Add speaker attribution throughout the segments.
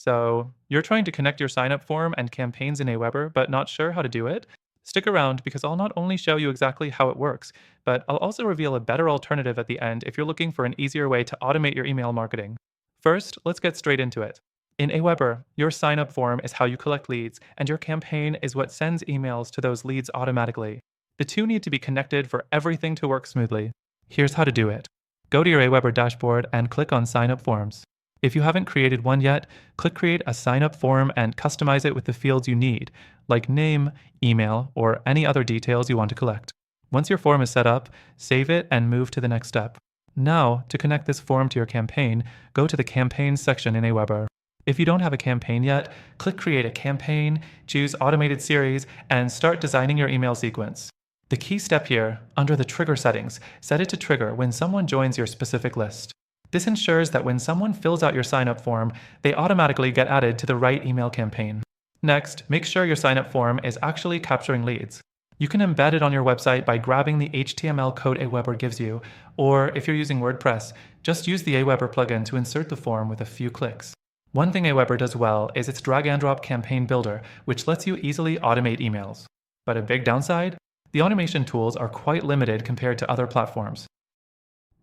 Speaker 1: So, you're trying to connect your sign-up form and campaigns in AWeber, but not sure how to do it? Stick around because I'll not only show you exactly how it works, but I'll also reveal a better alternative at the end if you're looking for an easier way to automate your email marketing. First, let's get straight into it. In AWeber, your sign-up form is how you collect leads, and your campaign is what sends emails to those leads automatically. The two need to be connected for everything to work smoothly. Here's how to do it. Go to your AWeber dashboard and click on Sign Up Forms. If you haven't created one yet, click Create a Sign Up Form and customize it with the fields you need, like name, email, or any other details you want to collect. Once your form is set up, save it and move to the next step. Now, to connect this form to your campaign, go to the Campaigns section in AWeber. If you don't have a campaign yet, click Create a Campaign, choose Automated Series, and start designing your email sequence. The key step here, under the trigger settings, set it to trigger when someone joins your specific list. This ensures that when someone fills out your sign-up form, they automatically get added to the right email campaign. Next, make sure your sign-up form is actually capturing leads. You can embed it on your website by grabbing the HTML code AWeber gives you, or if you're using WordPress, just use the AWeber plugin to insert the form with a few clicks. One thing AWeber does well is its drag-and-drop campaign builder, which lets you easily automate emails. But a big downside? The automation tools are quite limited compared to other platforms.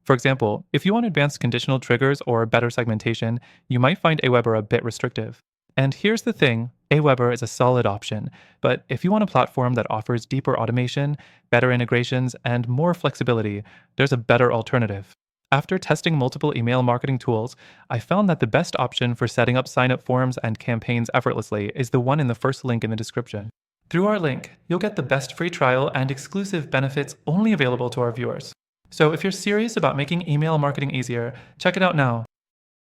Speaker 1: For example, if you want advanced conditional triggers or better segmentation, you might find AWeber a bit restrictive. And here's the thing, AWeber is a solid option, but if you want a platform that offers deeper automation, better integrations, and more flexibility, there's a better alternative. After testing multiple email marketing tools, I found that the best option for setting up sign-up forms and campaigns effortlessly is the one in the first link in the description. Through our link, you'll get the best free trial and exclusive benefits only available to our viewers. So if you're serious about making email marketing easier, check it out now.